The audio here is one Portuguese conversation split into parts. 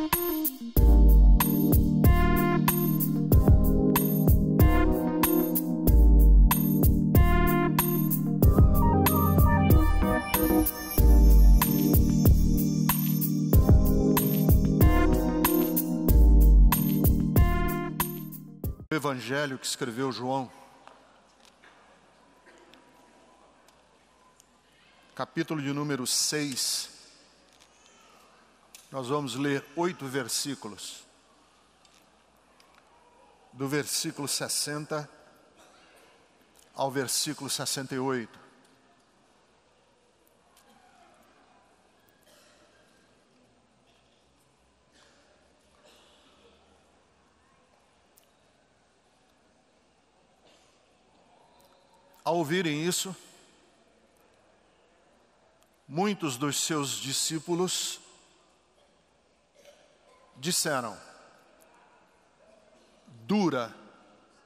O Evangelho que escreveu João, capítulo de número 6, nós vamos ler 8 versículos, do versículo 60 ao versículo 68. Ao ouvirem isso, muitos dos seus discípulos disseram: dura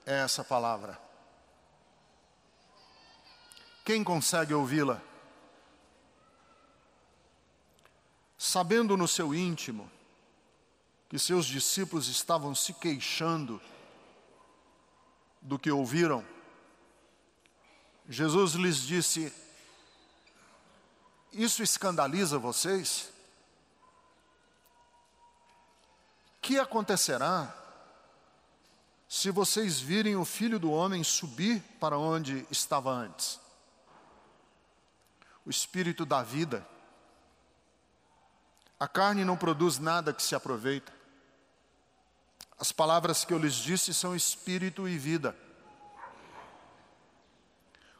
é essa palavra. Quem consegue ouvi-la? Sabendo no seu íntimo que seus discípulos estavam se queixando do que ouviram, Jesus lhes disse: isso escandaliza vocês? Que acontecerá se vocês virem o Filho do Homem subir para onde estava antes? O Espírito dá vida. A carne não produz nada que se aproveita. As palavras que eu lhes disse são Espírito e vida.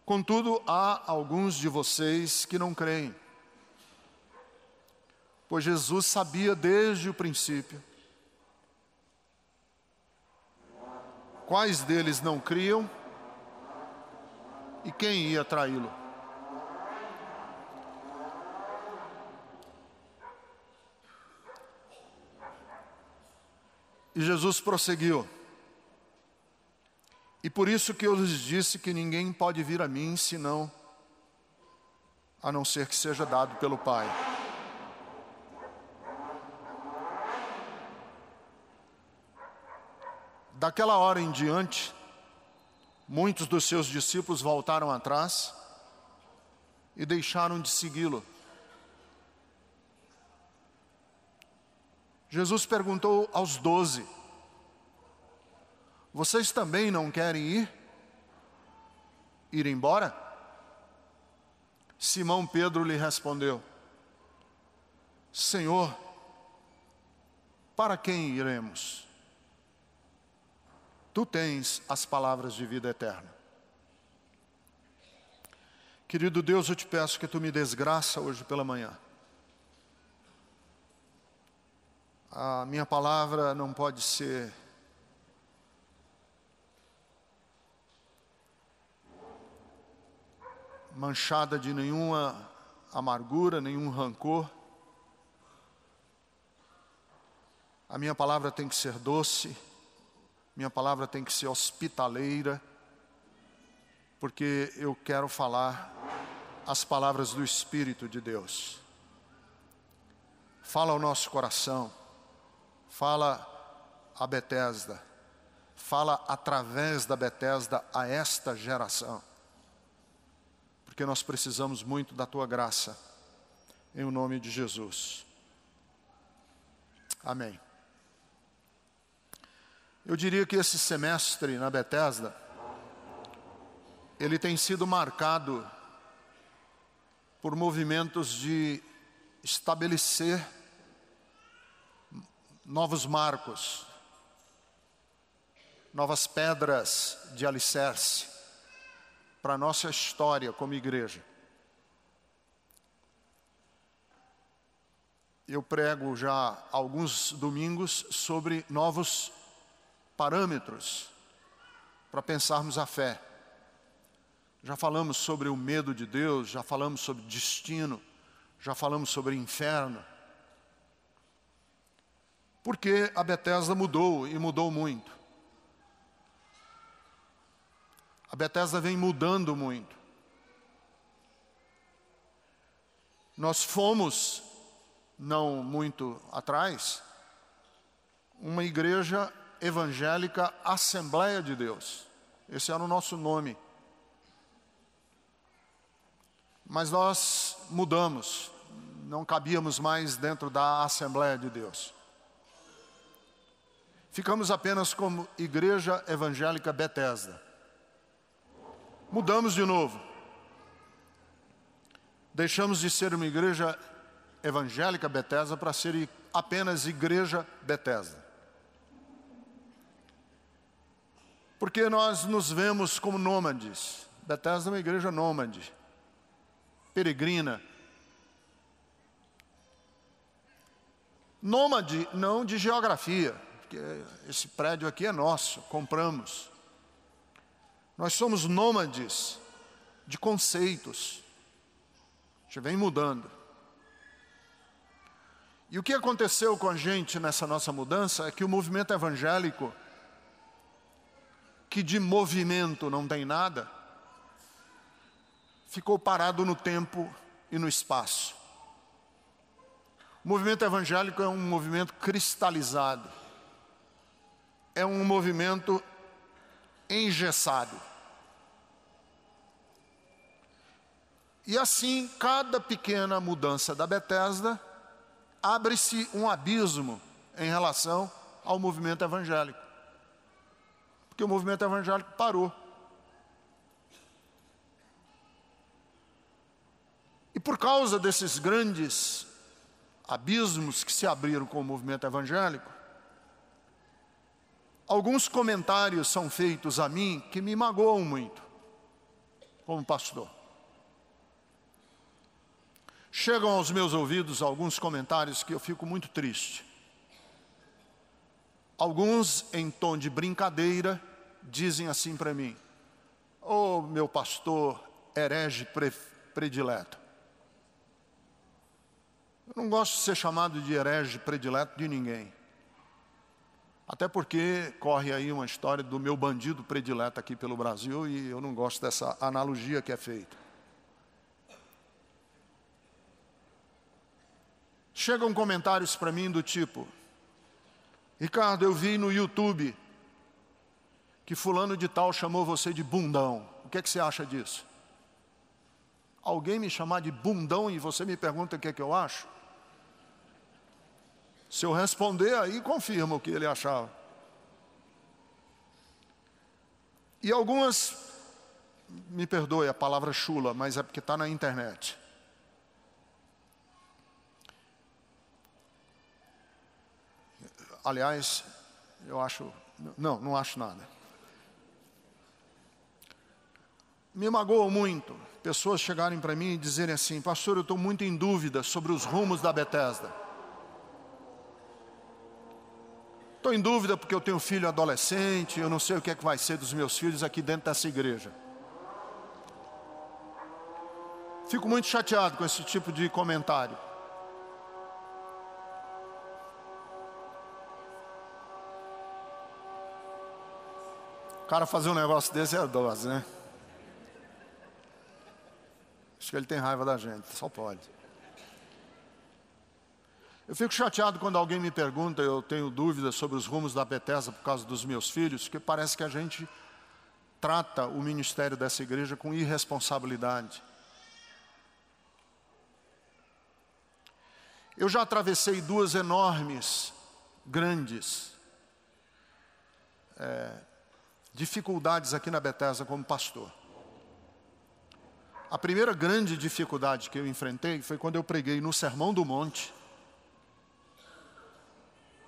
Contudo, há alguns de vocês que não creem, pois Jesus sabia desde o princípio quais deles não criam e quem ia traí-lo. E Jesus prosseguiu: e por isso que eu lhes disse que ninguém pode vir a mim senão a não ser que seja dado pelo Pai. Daquela hora em diante, muitos dos seus discípulos voltaram atrás e deixaram de segui-lo. Jesus perguntou aos 12: vocês também não querem ir embora? Simão Pedro lhe respondeu: Senhor, para quem iremos? Tu tens as palavras de vida eterna. Querido Deus, eu te peço que tu me des graça hoje pela manhã. A minha palavra não pode ser manchada de nenhuma amargura, nenhum rancor. A minha palavra tem que ser doce, minha palavra tem que ser hospitaleira, porque eu quero falar as palavras do Espírito de Deus. Fala ao nosso coração, fala a Betesda, fala através da Betesda a esta geração, porque nós precisamos muito da tua graça, em o nome de Jesus. Amém. Eu diria que esse semestre na Betesda, ele tem sido marcado por movimentos de estabelecer novos marcos, novas pedras de alicerce para a nossa história como igreja. Eu prego já há alguns domingos sobre novos parâmetros para pensarmos a fé. Já falamos sobre o medo de Deus, já falamos sobre destino, já falamos sobre inferno. Porque a Betesda mudou e mudou muito. A Betesda vem mudando muito. Nós fomos, não muito atrás, uma igreja evangélica Assembleia de Deus. Esse era o nosso nome. Mas nós mudamos, não cabíamos mais dentro da Assembleia de Deus. Ficamos apenas como Igreja Evangélica Bethesda. Mudamos de novo. Deixamos de ser uma Igreja Evangélica Bethesda para ser apenas Igreja Bethesda. Porque nós nos vemos como nômades. Bethesda é uma igreja nômade, peregrina. Nômade não de geografia, porque esse prédio aqui é nosso, compramos. Nós somos nômades de conceitos. A gente vem mudando. E o que aconteceu com a gente nessa nossa mudança é que o movimento evangélico, que de movimento não tem nada, ficou parado no tempo e no espaço. O movimento evangélico é um movimento cristalizado. É um movimento engessado. E assim, cada pequena mudança da Bethesda, abre-se um abismo em relação ao movimento evangélico. Porque o movimento evangélico parou. E por causa desses grandes abismos que se abriram com o movimento evangélico, alguns comentários são feitos a mim que me magoam muito, como pastor. Chegam aos meus ouvidos alguns comentários que eu fico muito triste. Alguns, em tom de brincadeira, dizem assim para mim: "Ô, meu pastor herege predileto." Eu não gosto de ser chamado de herege predileto de ninguém. Até porque corre aí uma história do meu bandido predileto aqui pelo Brasil e eu não gosto dessa analogia que é feita. Chegam comentários para mim do tipo: "Ricardo, eu vi no YouTube que fulano de tal chamou você de bundão. O que é que você acha disso?" Alguém me chamar de bundão e você me pergunta o que é que eu acho? Se eu responder, aí confirma o que ele achava. E algumas, me perdoe a palavra chula, mas é porque está na internet. Aliás, eu acho... Não acho nada. Me magoou muito pessoas chegarem para mim e dizerem assim: "Pastor, eu estou muito em dúvida sobre os rumos da Bethesda. Estou em dúvida porque eu tenho filho adolescente, eu não sei o que é que vai ser dos meus filhos aqui dentro dessa igreja." Fico muito chateado com esse tipo de comentário. O cara fazer um negócio desse é dose, né? Acho que ele tem raiva da gente, só pode. Eu fico chateado quando alguém me pergunta, eu tenho dúvidas sobre os rumos da Bethesda por causa dos meus filhos, porque parece que a gente trata o ministério dessa igreja com irresponsabilidade. Eu já atravessei duas enormes, grandes dificuldades aqui na Bethesda como pastor. A primeira grande dificuldade que eu enfrentei foi quando eu preguei no Sermão do Monte,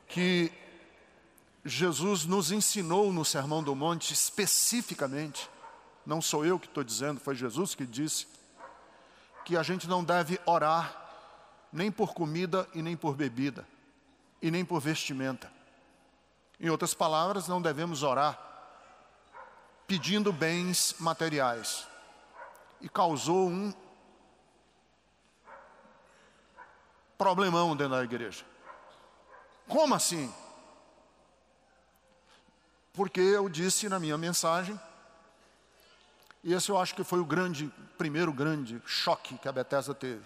que Jesus nos ensinou no Sermão do Monte especificamente, não sou eu que estou dizendo, foi Jesus que disse, que a gente não deve orar nem por comida e nem por bebida, e nem por vestimenta. Em outras palavras, não devemos orar pedindo bens materiais. E causou um problemão dentro da igreja. Como assim? Porque eu disse na minha mensagem, e esse eu acho que foi o primeiro grande choque que a Bethesda teve.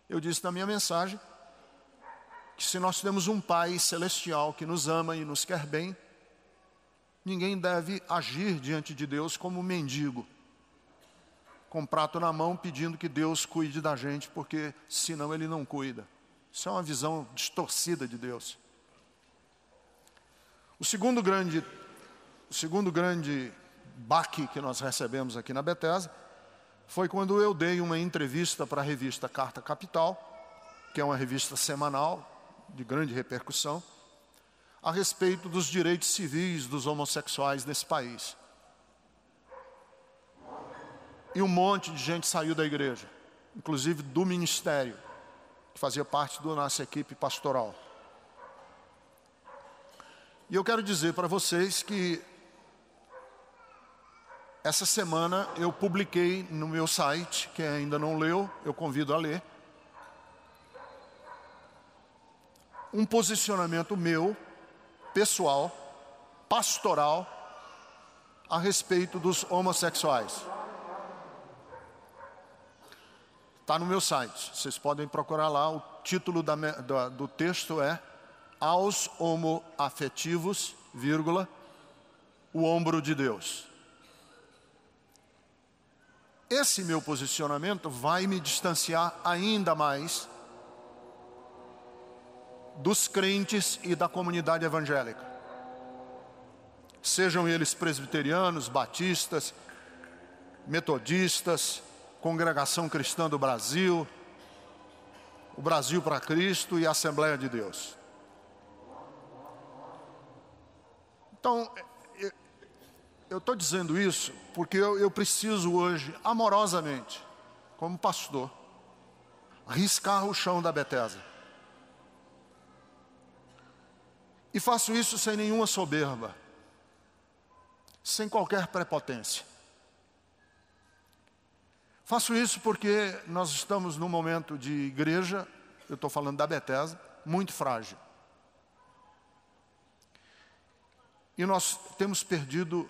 Eu disse na minha mensagem que se nós temos um Pai celestial que nos ama e nos quer bem, ninguém deve agir diante de Deus como um mendigo, com um prato na mão pedindo que Deus cuide da gente, porque senão Ele não cuida. Isso é uma visão distorcida de Deus. O segundo grande baque que nós recebemos aqui na Bethesda foi quando eu dei uma entrevista para a revista Carta Capital, que é uma revista semanal de grande repercussão, a respeito dos direitos civis dos homossexuais nesse país. E um monte de gente saiu da igreja, inclusive do ministério, que fazia parte da nossa equipe pastoral. E eu quero dizer para vocês que essa semana eu publiquei no meu site, quem ainda não leu, eu convido a ler, um posicionamento meu, pessoal, pastoral, a respeito dos homossexuais. Está no meu site, vocês podem procurar lá, o título do texto é Aos homoafetivos, o ombro de Deus. Esse meu posicionamento vai me distanciar ainda mais dos crentes e da comunidade evangélica. Sejam eles presbiterianos, batistas, metodistas, Congregação Cristã do Brasil, o Brasil para Cristo e a Assembleia de Deus. Então, eu estou dizendo isso porque eu preciso hoje, amorosamente, como pastor, riscar o chão da Bethesda. E faço isso sem nenhuma soberba, sem qualquer prepotência. Faço isso porque nós estamos num momento de igreja, eu estou falando da Bethesda, muito frágil. E nós temos perdido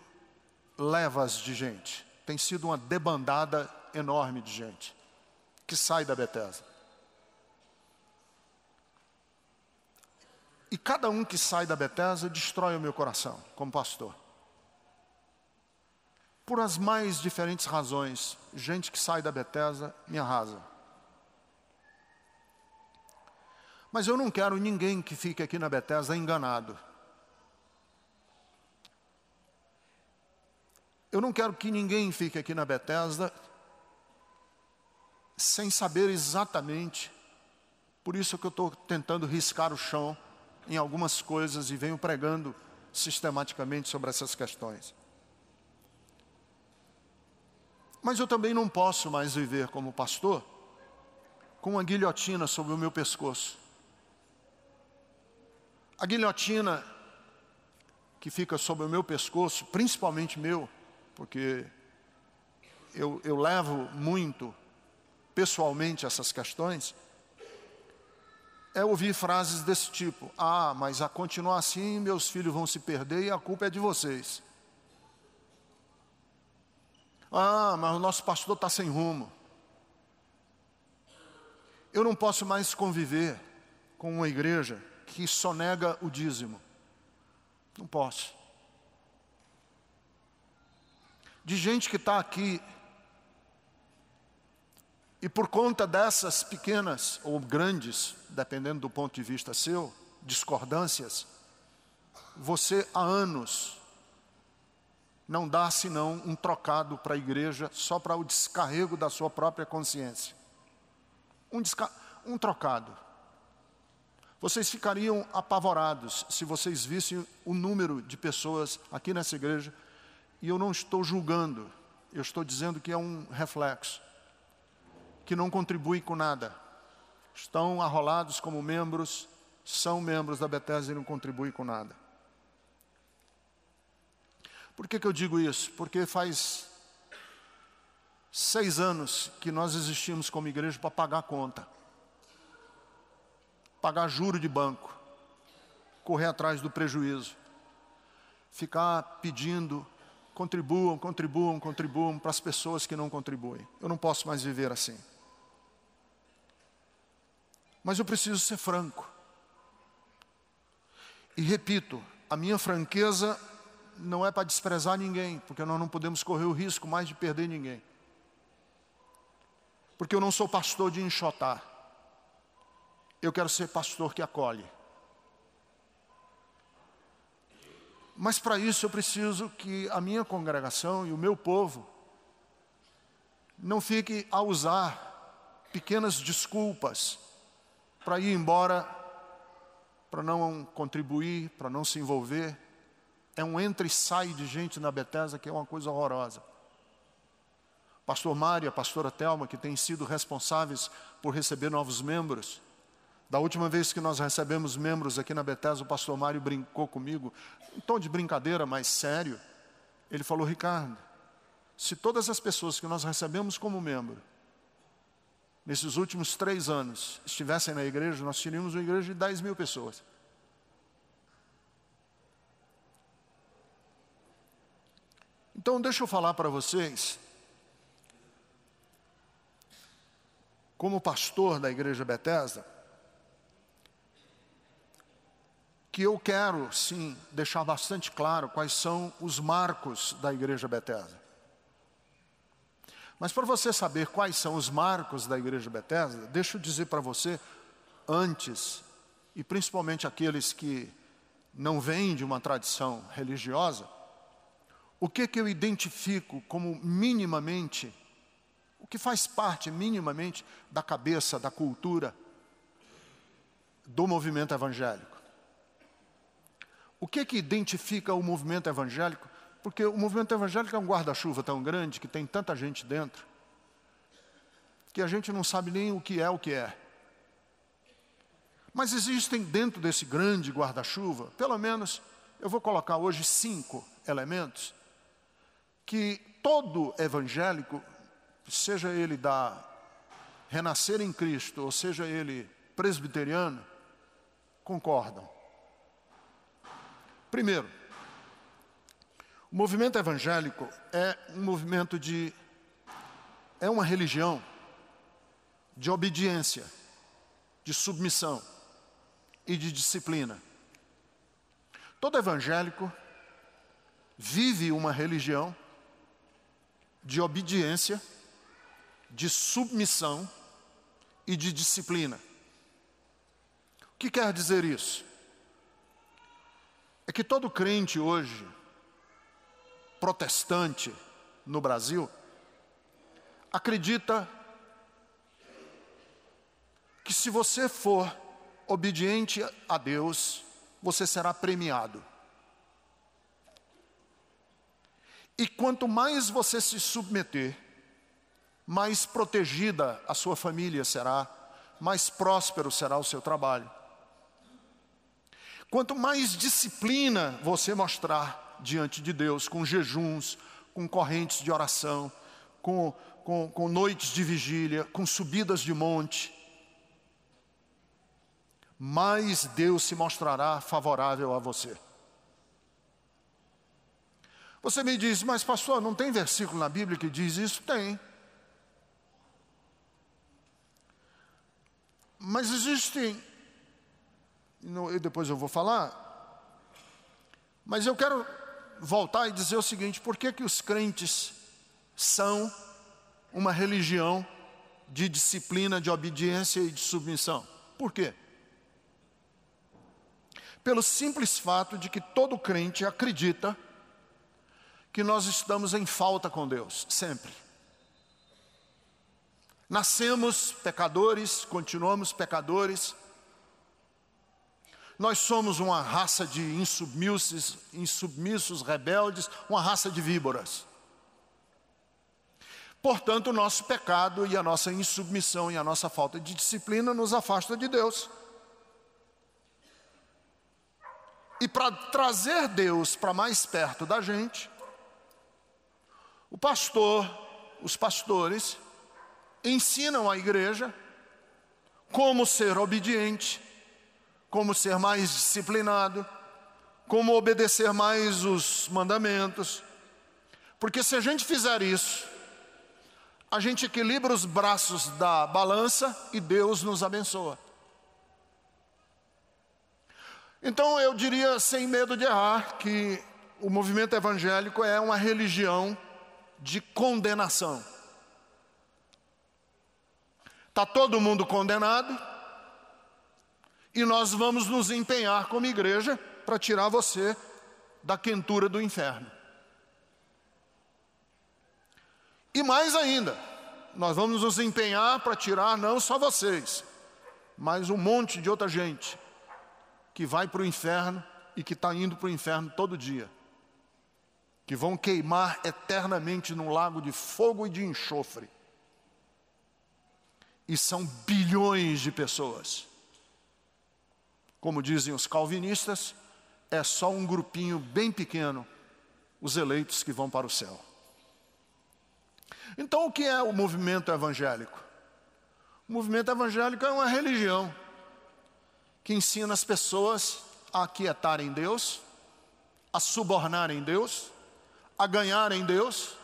levas de gente. Tem sido uma debandada enorme de gente que sai da Bethesda. E cada um que sai da Bethesda destrói o meu coração, como pastor. Por as mais diferentes razões, gente que sai da Bethesda me arrasa. Mas eu não quero ninguém que fique aqui na Bethesda enganado. Eu não quero que ninguém fique aqui na Bethesda sem saber exatamente. Por isso que eu estou tentando riscar o chão em algumas coisas e venho pregando sistematicamente sobre essas questões. Mas eu também não posso mais viver como pastor com uma guilhotina sobre o meu pescoço. A guilhotina que fica sobre o meu pescoço, principalmente meu, porque eu levo muito pessoalmente essas questões, é ouvir frases desse tipo: ah, mas a continuar assim meus filhos vão se perder e a culpa é de vocês. Ah, mas o nosso pastor está sem rumo. Eu não posso mais conviver com uma igreja que sonega o dízimo. Não posso. De gente que está aqui e por conta dessas pequenas ou grandes, dependendo do ponto de vista seu, discordâncias, você há anos não dá senão um trocado para a igreja só para o descarrego da sua própria consciência. Um trocado. Vocês ficariam apavorados se vocês vissem o número de pessoas aqui nessa igreja, e eu não estou julgando, eu estou dizendo que é um reflexo, que não contribui com nada. Estão arrolados como membros, são membros da Bethesda e não contribuem com nada. Por que eu digo isso? Porque faz 6 anos que nós existimos como igreja para pagar conta, pagar juro de banco, correr atrás do prejuízo, ficar pedindo, contribuam para as pessoas que não contribuem. Eu não posso mais viver assim. Mas eu preciso ser franco. E repito, a minha franqueza não é para desprezar ninguém, porque nós não podemos correr o risco mais de perder ninguém. Porque eu não sou pastor de enxotar. Eu quero ser pastor que acolhe. Mas para isso eu preciso que a minha congregação e o meu povo não fique a usar pequenas desculpas para ir embora, para não contribuir, para não se envolver. É um entra e sai de gente na Bethesda que é uma coisa horrorosa. Pastor Mário e a pastora Thelma, que têm sido responsáveis por receber novos membros. Da última vez que nós recebemos membros aqui na Bethesda, o pastor Mário brincou comigo, em tom de brincadeira, mas sério. Ele falou: Ricardo, se todas as pessoas que nós recebemos como membro, nesses últimos 3 anos, estivessem na igreja, nós teríamos uma igreja de 10 mil pessoas. Então, deixa eu falar para vocês, como pastor da igreja Bethesda, que eu quero, sim, deixar bastante claro quais são os marcos da igreja Bethesda. Mas para você saber quais são os marcos da igreja Bethesda, deixa eu dizer para você, antes, e principalmente aqueles que não vêm de uma tradição religiosa, o que eu identifico como minimamente, o que faz parte minimamente da cabeça, da cultura do movimento evangélico. O que identifica o movimento evangélico? Porque o movimento evangélico é um guarda-chuva tão grande, que tem tanta gente dentro, que a gente não sabe nem o que é. Mas existem dentro desse grande guarda-chuva, pelo menos, eu vou colocar hoje 5 elementos, que todo evangélico, seja ele da Renascer em Cristo, ou seja ele presbiteriano, concordam. Primeiro, o movimento evangélico é um movimento é uma religião de obediência, de submissão e de disciplina. Todo evangélico vive uma religião de obediência, de submissão e de disciplina. O que quer dizer isso? É que todo crente hoje, protestante no Brasil, acredita que se você for obediente a Deus, você será premiado. E quanto mais você se submeter, mais protegida a sua família será, mais próspero será o seu trabalho. Quanto mais disciplina você mostrar diante de Deus, com jejuns, com correntes de oração, com noites de vigília, com subidas de monte, mais Deus se mostrará favorável a você. Você me diz: mas pastor, não tem versículo na Bíblia que diz isso? Tem. Mas existem, depois eu vou falar, mas eu quero voltar e dizer o seguinte: por que os crentes são uma religião de disciplina, de obediência e de submissão? Por quê? Pelo simples fato de que todo crente acredita que nós estamos em falta com Deus, sempre. Nascemos pecadores, continuamos pecadores. Nós somos uma raça de insubmissos, rebeldes, uma raça de víboras. Portanto, o nosso pecado e a nossa insubmissão e a nossa falta de disciplina nos afasta de Deus. E para trazer Deus para mais perto da gente, os pastores ensinam à igreja como ser obediente, como ser mais disciplinado, como obedecer mais os mandamentos. Porque se a gente fizer isso, a gente equilibra os braços da balança e Deus nos abençoa. Então eu diria, sem medo de errar, que o movimento evangélico é uma religião de condenação. Está todo mundo condenado e nós vamos nos empenhar como igreja para tirar você da quentura do inferno. E mais ainda, nós vamos nos empenhar para tirar não só vocês, mas um monte de outra gente que vai para o inferno e que está indo para o inferno todo dia, que vão queimar eternamente num lago de fogo e de enxofre. E são bilhões de pessoas. Como dizem os calvinistas, é só um grupinho bem pequeno, os eleitos que vão para o céu. Então, o que é o movimento evangélico? O movimento evangélico é uma religião que ensina as pessoas a aquietarem Deus, a subornarem Deus, a ganharem Deus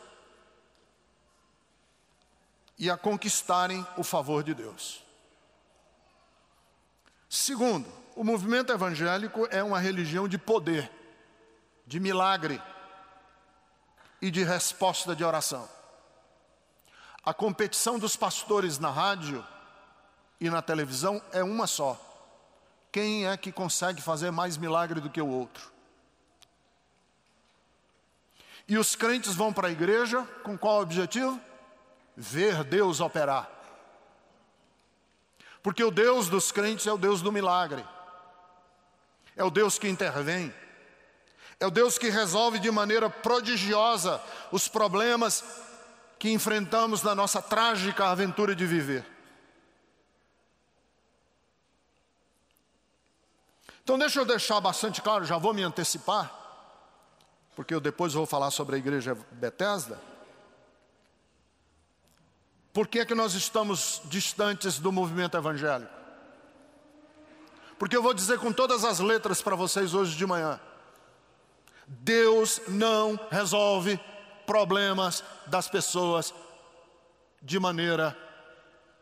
e a conquistarem o favor de Deus. Segundo, o movimento evangélico é uma religião de poder, de milagre e de resposta de oração. A competição dos pastores na rádio e na televisão é uma só. Quem é que consegue fazer mais milagre do que o outro? E os crentes vão para a igreja com qual objetivo? Ver Deus operar. Porque o Deus dos crentes é o Deus do milagre. É o Deus que intervém. É o Deus que resolve de maneira prodigiosa os problemas que enfrentamos na nossa trágica aventura de viver. Então deixa eu deixar bastante claro, já vou me antecipar, porque eu depois vou falar sobre a igreja Bethesda. Por que é que nós estamos distantes do movimento evangélico? Porque eu vou dizer com todas as letras para vocês hoje de manhã: Deus não resolve problemas das pessoas de maneira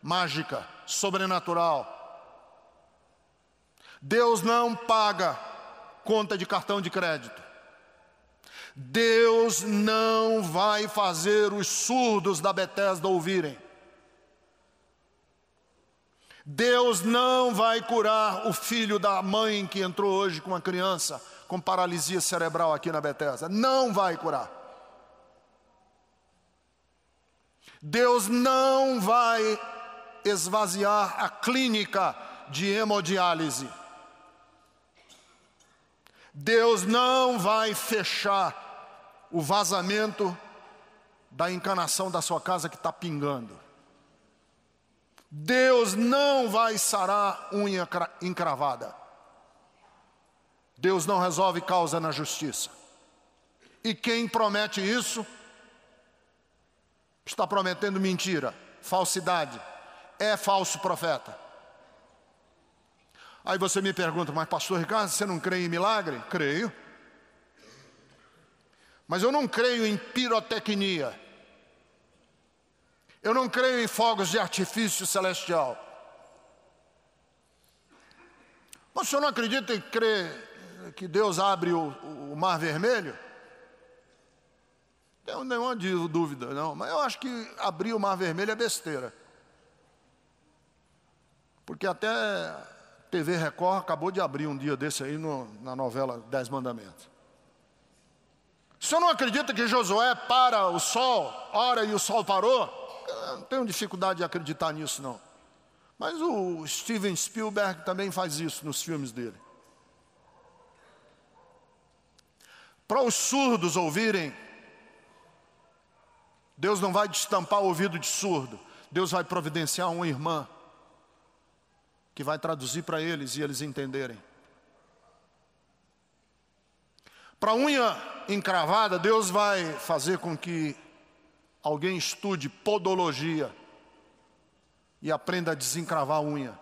mágica, sobrenatural. Deus não paga conta de cartão de crédito. Deus não vai fazer os surdos da Bethesda ouvirem. Deus não vai curar o filho da mãe que entrou hoje com uma criança com paralisia cerebral aqui na Bethesda. Não vai curar. Deus não vai esvaziar a clínica de hemodiálise. Deus não vai fechar o vazamento da encanação da sua casa que está pingando. Deus não vai sarar unha encravada. Deus não resolve causa na justiça. E quem promete isso, está prometendo mentira, falsidade, é falso profeta. Aí você me pergunta: mas pastor Ricardo, você não crê em milagre? Creio. Mas eu não creio em pirotecnia. Eu não creio em fogos de artifício celestial. Mas o senhor não acredita em crer que Deus abre o mar vermelho? Não tenho nenhuma dúvida, não. Mas eu acho que abrir o mar vermelho é besteira. Porque até TV Record acabou de abrir um dia desse aí na novela 10 Mandamentos. O senhor não acredita que Josué para o sol, ora e o sol parou? Eu não tenho dificuldade de acreditar nisso, não. Mas o Steven Spielberg também faz isso nos filmes dele. Para os surdos ouvirem, Deus não vai destampar o ouvido de surdo. Deus vai providenciar uma irmã que vai traduzir para eles e eles entenderem. Para a unha encravada, Deus vai fazer com que alguém estude podologia e aprenda a desencravar a unha.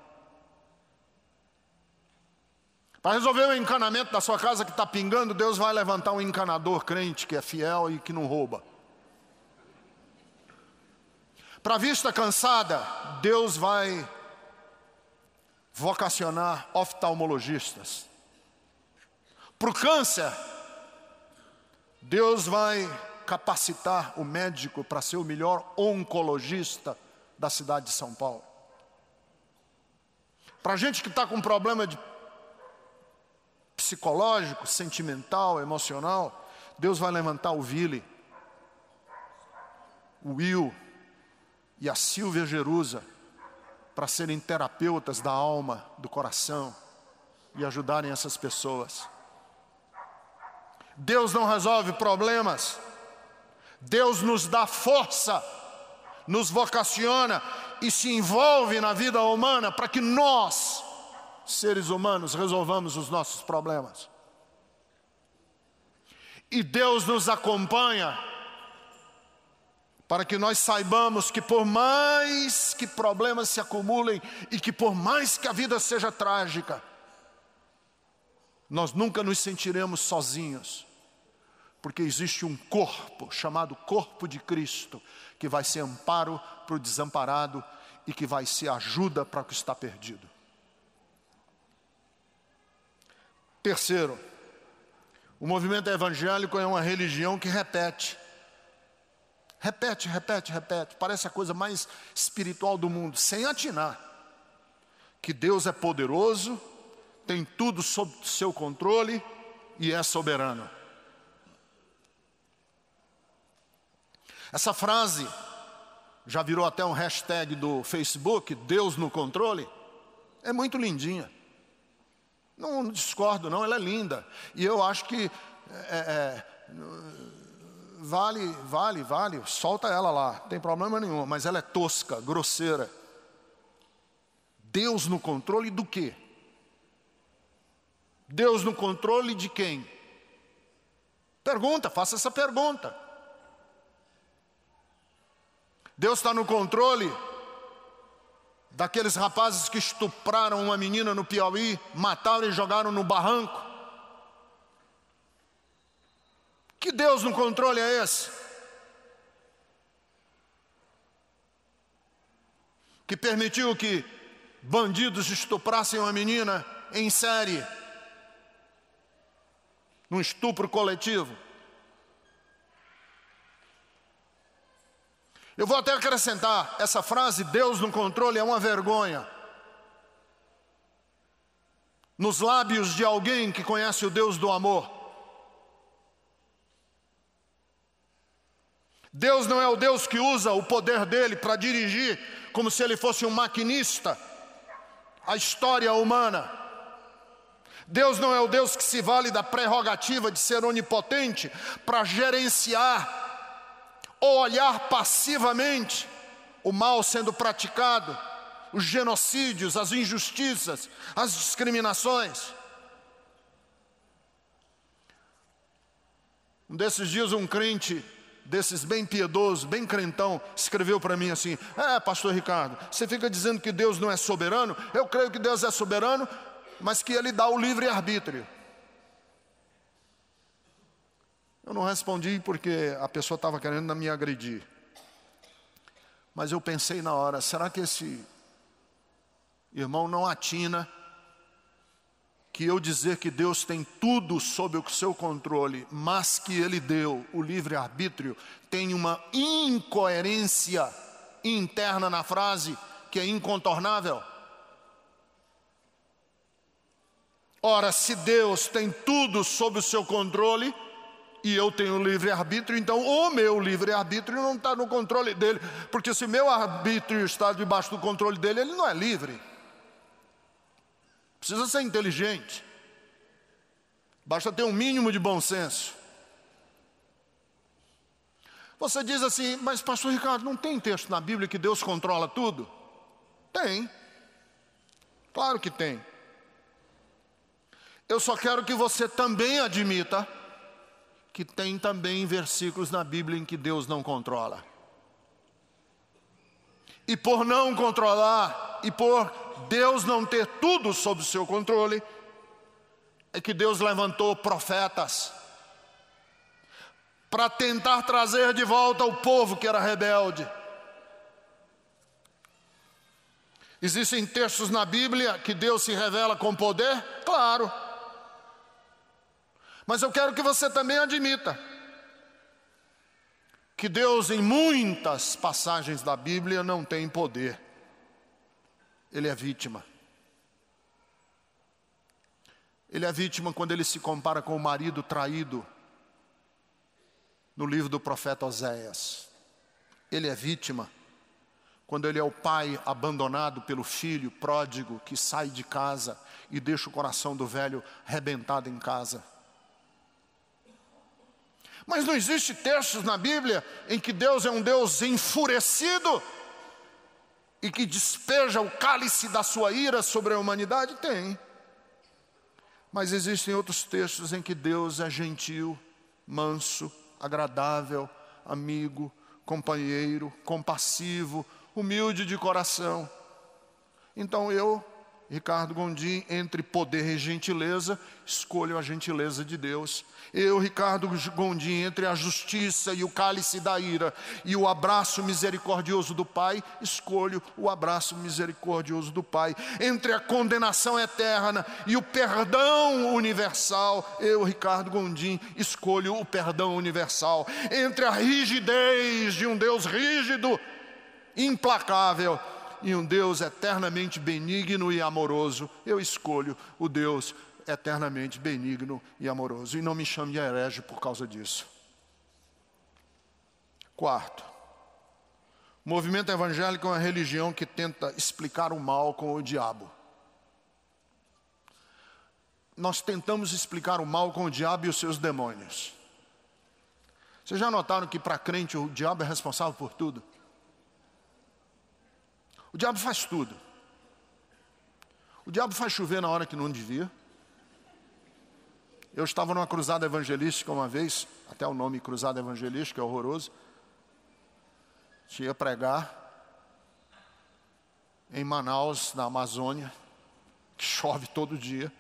Para resolver o encanamento da sua casa que está pingando, Deus vai levantar um encanador crente que é fiel e que não rouba. Para a vista cansada, Deus vai vocacionar oftalmologistas Para o câncer, Deus vai capacitar o médico para ser o melhor oncologista da cidade de São Paulo. Para a gente que está com problema psicológico, sentimental, emocional, Deus vai levantar o Vili, o Will e a Silvia Jerusa para serem terapeutas da alma, do coração e ajudarem essas pessoas. Deus não resolve problemas, Deus nos dá força, nos vocaciona e se envolve na vida humana para que nós, seres humanos, resolvamos os nossos problemas. E Deus nos acompanha para que nós saibamos que por mais que problemas se acumulem e que por mais que a vida seja trágica, nós nunca nos sentiremos sozinhos, porque existe um corpo chamado corpo de Cristo, que vai ser amparo para o desamparado e que vai ser ajuda para o que está perdido. Terceiro, o movimento evangélico é uma religião que repete. Repete. Parece a coisa mais espiritual do mundo, sem atinar que Deus é poderoso, tem tudo sob seu controle e é soberano. Essa frase já virou até um hashtag do Facebook, Deus no controle. É muito lindinha. Não discordo não, ela é linda. E eu acho que vale, solta ela lá, não tem problema nenhum. Mas ela é tosca, grosseira. Deus no controle do quê? Deus no controle de quem? Faça essa pergunta. Deus está no controle daqueles rapazes que estupraram uma menina no Piauí, mataram e jogaram no barranco? Que Deus no controle é esse? Que permitiu que bandidos estuprassem uma menina em série, num estupro coletivo? Eu vou até acrescentar, essa frase, Deus no controle, é uma vergonha nos lábios de alguém que conhece o Deus do amor. Deus não é o Deus que usa o poder dele para dirigir, como se ele fosse um maquinista, a história humana. Deus não é o Deus que se vale da prerrogativa de ser onipotente para gerenciar ou olhar passivamente o mal sendo praticado, os genocídios, as injustiças, as discriminações. Um desses dias um crente, desses bem piedoso, bem crentão, escreveu para mim assim: pastor Ricardo, você fica dizendo que Deus não é soberano? Eu creio que Deus é soberano, mas que Ele dá o livre-arbítrio. Eu não respondi porque a pessoa estava querendo me agredir. Mas eu pensei na hora, será que esse irmão não atina que eu dizer que Deus tem tudo sob o seu controle, mas que Ele deu o livre-arbítrio, tem uma incoerência interna na frase que é incontornável? Ora, se Deus tem tudo sob o seu controle e eu tenho livre-arbítrio, então o meu livre-arbítrio não está no controle dele, porque se meu arbítrio está debaixo do controle dele, ele não é livre. Precisa ser inteligente, basta ter um mínimo de bom senso. Você diz assim: mas pastor Ricardo, não tem texto na Bíblia que Deus controla tudo? Tem, claro que tem. Eu só quero que você também admita que tem também versículos na Bíblia em que Deus não controla. E por não controlar, e por Deus não ter tudo sob o seu controle, é que Deus levantou profetas para tentar trazer de volta o povo que era rebelde. Existem textos na Bíblia que Deus se revela com poder? Claro. Mas eu quero que você também admita que Deus, em muitas passagens da Bíblia, não tem poder. Ele é vítima. Ele é vítima quando ele se compara com o marido traído no livro do profeta Oséias. Ele é vítima quando ele é o pai abandonado pelo filho pródigo que sai de casa e deixa o coração do velho arrebentado em casa. Mas não existe textos na Bíblia em que Deus é um Deus enfurecido e que despeja o cálice da sua ira sobre a humanidade? Tem. Mas existem outros textos em que Deus é gentil, manso, agradável, amigo, companheiro, compassivo, humilde de coração. Então eu, Ricardo Gondim, entre poder e gentileza, escolho a gentileza de Deus. Eu, Ricardo Gondim, entre a justiça e o cálice da ira e o abraço misericordioso do Pai, escolho o abraço misericordioso do Pai. Entre a condenação eterna e o perdão universal, eu, Ricardo Gondim, escolho o perdão universal. Entre a rigidez de um Deus rígido, implacável, e um Deus eternamente benigno e amoroso, eu escolho o Deus eternamente benigno e amoroso. E não me chame de herege por causa disso. Quarto, o movimento evangélico é uma religião que tenta explicar o mal com o diabo. Nós tentamos explicar o mal com o diabo e os seus demônios. Vocês já notaram que para crente o diabo é responsável por tudo? O diabo faz tudo. O diabo faz chover na hora que não devia. Eu estava numa cruzada evangelística uma vez, até o nome cruzada evangelística é horroroso. Tinha pregar em Manaus, na Amazônia, que chove todo dia.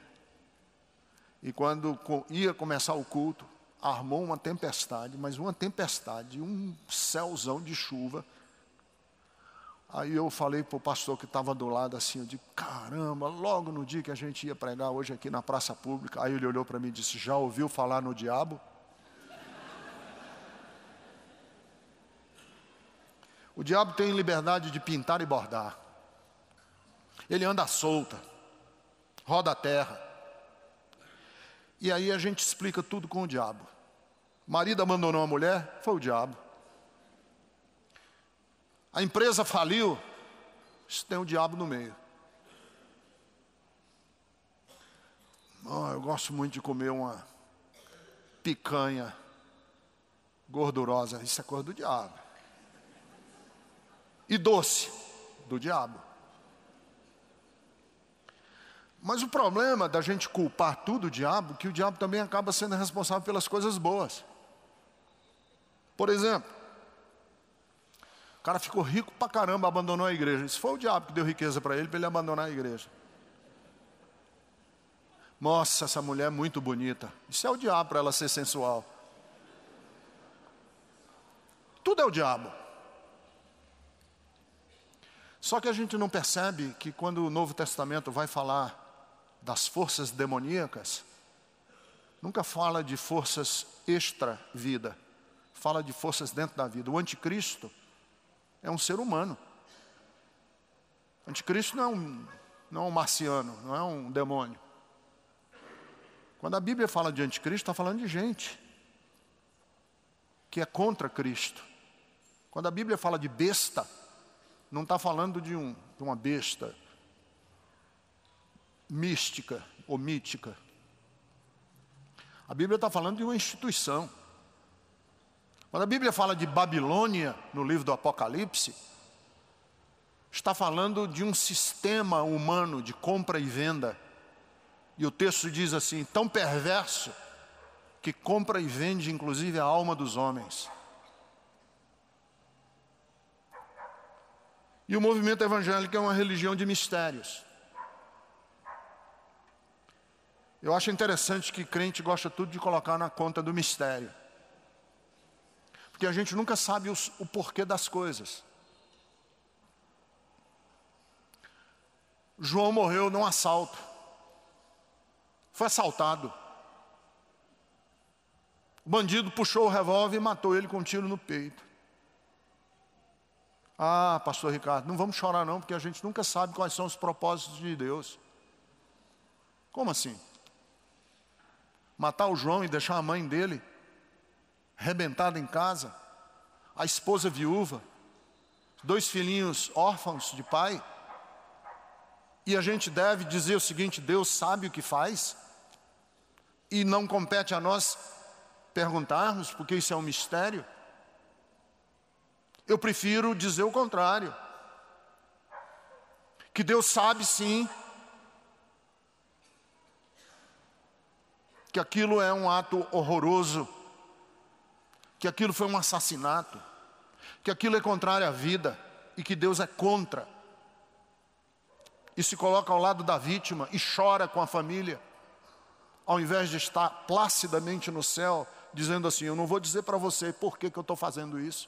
E quando ia começar o culto, armou uma tempestade, mas uma tempestade, um céuzão de chuva. Aí eu falei para o pastor que estava do lado assim, eu digo, caramba, logo no dia que a gente ia pregar hoje aqui na praça pública. Aí ele olhou para mim e disse, já ouviu falar no diabo? O diabo tem liberdade de pintar e bordar. Ele anda solta, roda a terra. E aí a gente explica tudo com o diabo. O marido abandonou a mulher, foi o diabo. A empresa faliu, isso tem o diabo no meio. Eu gosto muito de comer uma picanha gordurosa, isso é coisa do diabo. E doce, do diabo. Mas o problema da gente culpar tudo o diabo, que o diabo também acaba sendo responsável pelas coisas boas. Por exemplo, o cara ficou rico pra caramba, abandonou a igreja. Isso foi o diabo que deu riqueza para ele abandonar a igreja. Nossa, essa mulher é muito bonita. Isso é o diabo para ela ser sensual. Tudo é o diabo. Só que a gente não percebe que quando o Novo Testamento vai falar das forças demoníacas, nunca fala de forças extra-vida. Fala de forças dentro da vida. O anticristo é um ser humano. O anticristo não é um marciano, não é um demônio. Quando a Bíblia fala de anticristo, está falando de gente que é contra Cristo. Quando a Bíblia fala de besta, não está falando de uma besta mística ou mítica. A Bíblia está falando de uma instituição. Quando a Bíblia fala de Babilônia, no livro do Apocalipse, está falando de um sistema humano de compra e venda. E o texto diz assim, tão perverso, que compra e vende inclusive a alma dos homens. E o movimento evangélico é uma religião de mistérios. Eu acho interessante que crente gosta tudo de colocar na conta do mistério. Porque a gente nunca sabe o porquê das coisas. João morreu num assalto. Foi assaltado. O bandido puxou o revólver e matou ele com um tiro no peito. Ah, pastor Ricardo, não vamos chorar não, porque a gente nunca sabe quais são os propósitos de Deus. Como assim? Matar o João e deixar a mãe dele arrebentada em casa, a esposa viúva, 2 filhinhos órfãos de pai, e a gente deve dizer o seguinte: Deus sabe o que faz, e não compete a nós perguntarmos, porque isso é um mistério? Eu prefiro dizer o contrário, que Deus sabe sim, que aquilo é um ato horroroso, que aquilo foi um assassinato, que aquilo é contrário à vida e que Deus é contra. E se coloca ao lado da vítima e chora com a família, ao invés de estar placidamente no céu, dizendo assim: eu não vou dizer para você por que eu estou fazendo isso.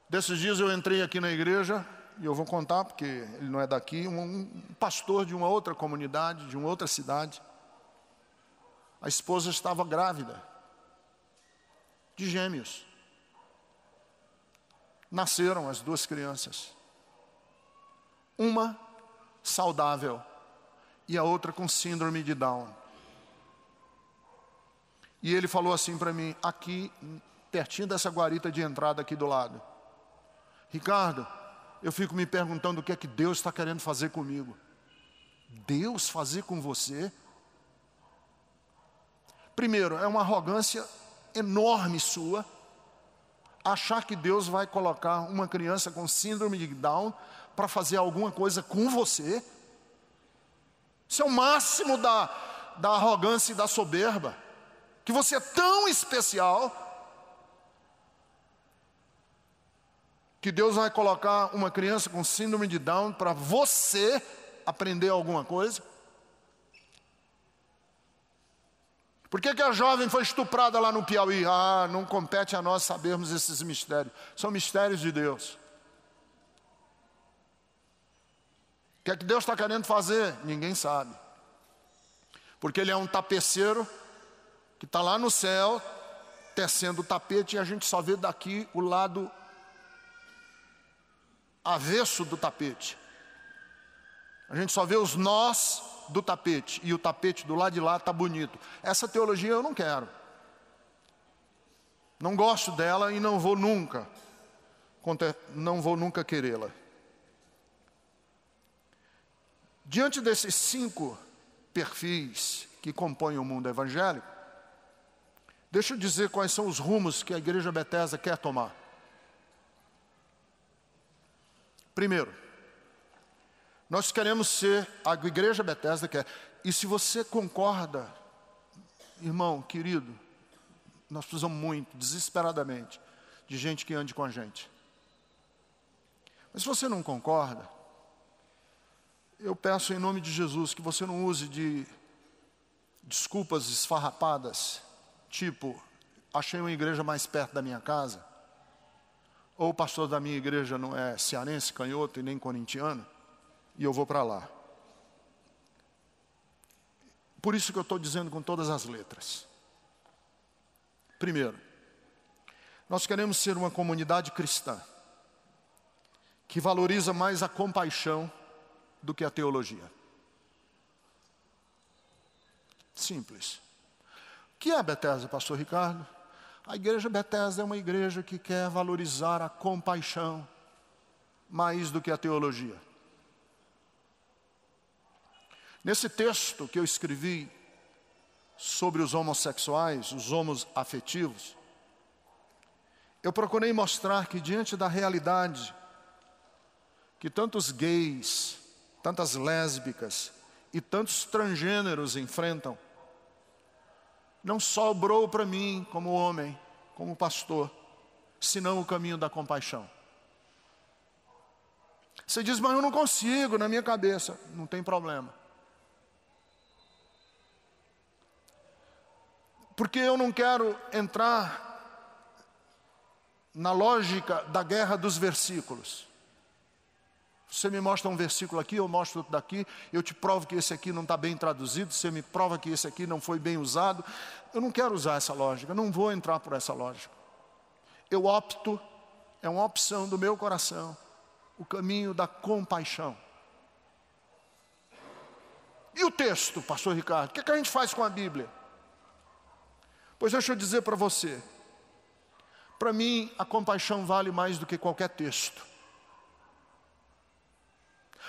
Desses dias eu entrei aqui na igreja, e eu vou contar porque ele não é daqui, um pastor de uma outra comunidade, de uma outra cidade. A esposa estava grávida, de gêmeos. Nasceram as 2 crianças. Uma saudável e a outra com síndrome de Down. E ele falou assim para mim, aqui, pertinho dessa guarita de entrada aqui do lado: Ricardo, eu fico me perguntando o que é que Deus está querendo fazer comigo. Deus fazer com você? Primeiro, é uma arrogância enorme sua, achar que Deus vai colocar uma criança com síndrome de Down para fazer alguma coisa com você. Isso é o máximo da arrogância e da soberba, que você é tão especial que Deus vai colocar uma criança com síndrome de Down para você aprender alguma coisa. Por que a jovem foi estuprada lá no Piauí? Ah, não compete a nós sabermos esses mistérios. São mistérios de Deus. O que é que Deus está querendo fazer? Ninguém sabe. Porque Ele é um tapeceiro que está lá no céu, tecendo o tapete, e a gente só vê daqui o lado avesso do tapete. A gente só vê os nós do tapete, e o tapete do lado de lá está bonito. Essa teologia eu não quero. Não gosto dela e não vou nunca querê-la. Diante desses 5 perfis que compõem o mundo evangélico, deixa eu dizer quais são os rumos que a Igreja Bethesda quer tomar. Primeiro, nós queremos ser, a Igreja Bethesda quer, e se você concorda, irmão, querido, nós precisamos muito, desesperadamente, de gente que ande com a gente. Mas se você não concorda, eu peço em nome de Jesus que você não use de desculpas esfarrapadas, tipo, achei uma igreja mais perto da minha casa, ou o pastor da minha igreja não é cearense, canhoto e nem corintiano, e eu vou para lá. Por isso que eu estou dizendo com todas as letras. Primeiro, nós queremos ser uma comunidade cristã que valoriza mais a compaixão do que a teologia. Simples. O que é a Bethesda, pastor Ricardo? A igreja Bethesda é uma igreja que quer valorizar a compaixão mais do que a teologia. Nesse texto que eu escrevi sobre os homossexuais, os homoafetivos, eu procurei mostrar que diante da realidade que tantos gays, tantas lésbicas e tantos transgêneros enfrentam, não sobrou para mim, como homem, como pastor, senão o caminho da compaixão. Você diz, mas eu não consigo, na minha cabeça. Não tem problema. Porque eu não quero entrar na lógica da guerra dos versículos. Você me mostra um versículo aqui, eu mostro outro daqui, eu te provo que esse aqui não está bem traduzido, você me prova que esse aqui não foi bem usado. Eu não quero usar essa lógica, não vou entrar por essa lógica. Eu opto, é uma opção do meu coração, o caminho da compaixão. E o texto, pastor Ricardo, o que a gente faz com a Bíblia? Pois deixa eu dizer para você, para mim a compaixão vale mais do que qualquer texto.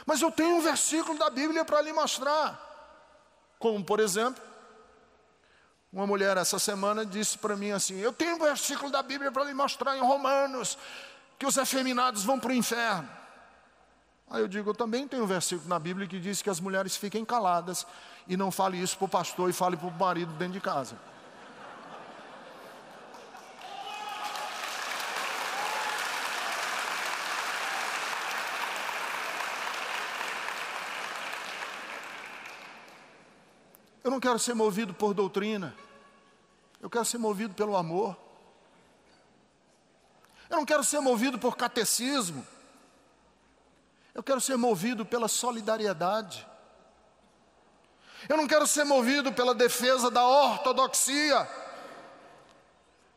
Mas eu tenho um versículo da Bíblia para lhe mostrar. Como, por exemplo, uma mulher essa semana disse para mim assim: eu tenho um versículo da Bíblia para lhe mostrar em Romanos, que os efeminados vão para o inferno. Aí eu digo, eu também tenho um versículo na Bíblia que diz que as mulheres fiquem caladas e não fale isso para o pastor e fale para o marido dentro de casa. Eu não quero ser movido por doutrina, eu quero ser movido pelo amor. Eu não quero ser movido por catecismo, eu quero ser movido pela solidariedade. Eu não quero ser movido pela defesa da ortodoxia,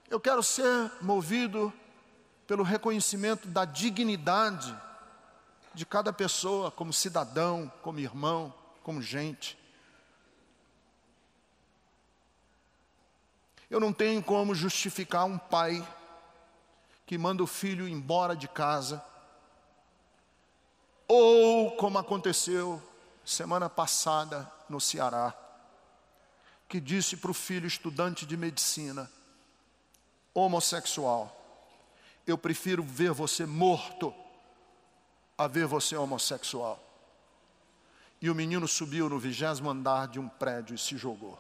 eu quero ser movido pelo reconhecimento da dignidade de cada pessoa, como cidadão, como irmão, como gente. Eu não tenho como justificar um pai que manda o filho embora de casa, ou como aconteceu semana passada no Ceará, que disse para o filho estudante de medicina, homossexual: eu prefiro ver você morto a ver você homossexual. E o menino subiu no 20º andar de um prédio e se jogou.